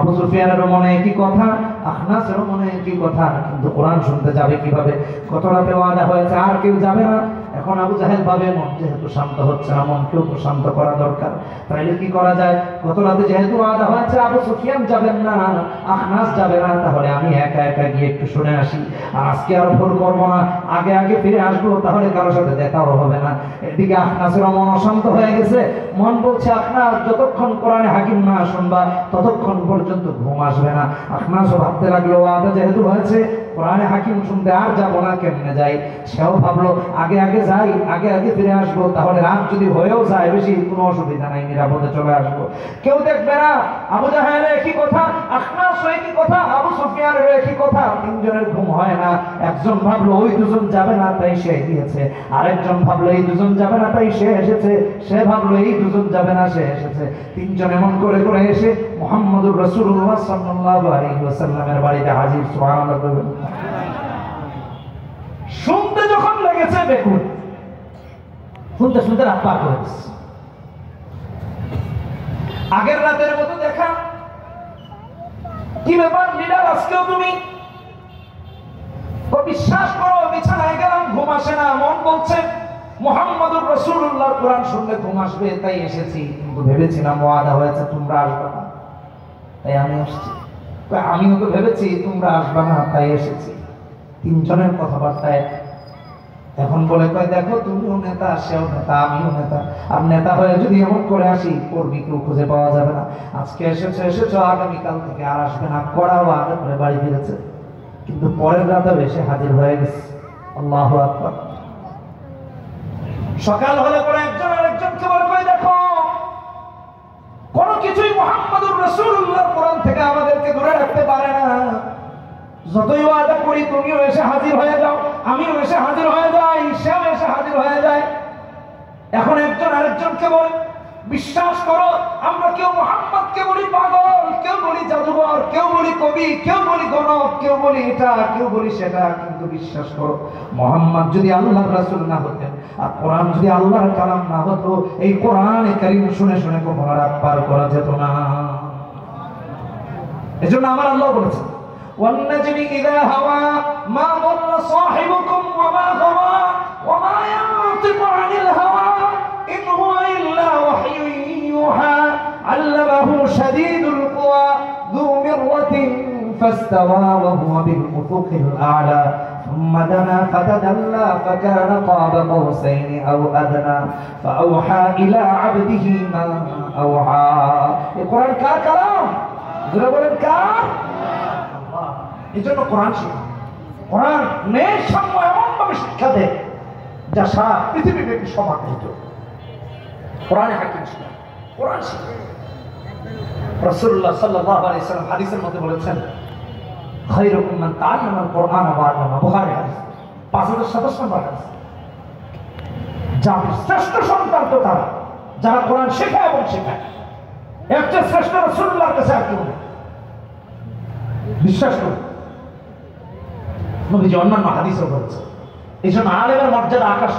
আবু সুফিয়ানের মনে একই কথা, আখনাসের মনে একই কথা, কিন্তু কোরআন শুনতে যাবে কিভাবে? গত রাতে ওয়াদা হয়েছে আর কেউ যাবে না। এখন আবু জাহেল ভাবে মন যেহেতু শান্ত হচ্ছে না, মনকেও তো শান্ত করা দরকার, তাইলে কি করা যায়? গত রাতে যেহেতু ওয়াদা হয়েছে আবু সুফিয়ান যাবেন না, আখনাস যাবে না, তাহলে আমি একা একা গিয়ে একটু শুনে আসি। আর আজকে আর ভুল করবো না, আগে আগে ফিরে আসবো, তাহলে কারোর সাথে দেখাও হবে না। এদিকে আখনাসের মন অশান্ত হয়ে গেছে, মন বলছে আখনাস যতক্ষণ কোরআনে হাকিম না শুনবা ততক্ষণ পর্যন্ত ঘুম আসবে না। আখনাসও ভাবতে লাগলো ওয়াদা যেহেতু হয়েছে কোরআনে হাকিম শুনতে আর যাবো না, কেমনে যাই? সেও ভাবলো আগে আগে যাই, আগে আগে ফিরে আসবো, তাহলে রাত যদি হয়েও যায় বেশি কোনো অসুবিধা নাই, নিরাপদে চলে আসবো, কেউ দেখবে না। আবু জাহেলের একই কথা, আখনাস একই কথা, আবু সুফিয়ানের একই কথা, তিনজনের ঘুম হয় না। একজন ভাবলো ওই দুজন যাবে না তাই সে গিয়েছে, আরেকজন ভাবলো এই দুজন যাবে না তাই সে এসেছে, সে ভাবলো এই দুজন যাবে না সে এসেছে। তিনজন এমন করে করে এসে মুহাম্মদুর রাসূলুল্লাহ সাল্লাল্লাহু আলাইহি ওয়াসাল্লামের বাড়িতে হাজির। সুবহানাল্লাহ। শুনতে যখন লেগেছে বেকুল, শুনতে শুনতে রাত পার করে দিচ্ছে। আগের রাতের মতো দেখা, কি ব্যাপার লিডার আজকেও তুমি? বিশ্বাস করো বিছানায় গেলাম ঘুম আসে না, মন বলছে মুহাম্মদুর রাসূলুল্লাহর কোরআন শুনলে ঘুম আসবে তাই এসেছি, কিন্তু ভেবেছিলাম ওয়াদা হয়েছে তোমরা আসবে না তাই আমি আসছি। আমিও তো ভেবেছি তোমরা আসবে না তাই এসেছি। তিনজনের কথাবার্তায় এখন বলে কয় দেখো তুমিও নেতা, সেও নেতা, আমিও নেতা, আর নেতা হয়ে যদি এমন করে আসি কর্মী কেউ খুঁজে পাওয়া যাবে না। আজকে এসেছো আগামীকাল থেকে আর আসবে না, কড়া ওয়াদা করে বাড়ি ফিরেছে, কিন্তু পরের রাতে এসে হাজির হয়ে গেছে। আল্লাহু আকবার। সকাল হলে পরে একজন আরেকজনকে বলে কয় দেখো কোনো কিছুই মুহাম্মদুর রাসূলুল্লাহর কোরআন থেকে আমাদেরকে দূরে রাখতে পারে না। যতই ওয়াদা করি তুমিও এসে হাজির হয়ে যাও, আমিও এসে হাজির হয়ে যাই, সেও এসে হাজির হয়ে যায়। এখন একজন আরেকজনকে বলে বিশ্বাস করো আমরা কেউ মুহাম্মদকে বলি পাগল, কেউ বলি জাদুঘর, কেউ বলি কবি, কেউ বলি গণক, কেউ বলি এটা, কেউ বলি সেটা, কিন্তু বিশ্বাস করো মুহাম্মদ যদি আল্লাহর রাসূল না হতেন আর কোরআন যদি আল্লাহর কালাম না হতো, এই কোরআনে কারীম শুনে শুনে কখনো রাত পার করা যেত না। এজন্য আমার আল্লাহ বলেছেন والنجم إذا هوى ما ضل صاحبكم وما غوى وما ينطق عن الهوى إن هو إلا وحي يوحى علمه شديد القوى ذو مرة فاستوى وهو بالأفق الأعلى ثم دنا فتدلى فكان قاب قوسين أو أدنى فأوحى إلى عبده ما أوحى. القرآن كلام ضرب الكلام. এই জন্য কোরআন শিখা, কোরআন নেই সাম্য এমন ভাবে শিক্ষা দেয় যা সারা পৃথিবীব্যাপী সমাদৃত। কোরআনে হাকিম শিখা, কোরআন শিখা। রাসূলুল্লাহ সাল্লাল্লাহু আলাইহি ওয়াসাল্লাম হাদিসের মধ্যে বলেছেন খায়রুকুম মান তাআল্লামাল কোরআন ওয়া আল্লামা। বুখারী হাদিস 5027 নম্বর হাদিস। জাতির শ্রেষ্ঠ সন্তান তো তারা যারা কোরআন শেখে এবং শেখায়। একটা শ্রেষ্ঠ রাসূলুল্লাহর কাছে আর কেউ নেই, বিশ্বাস করুন। নবীজি অন্যান্য হাদিসও বলেছে এই জন্য আলেমের মর্যাদা আকাশ।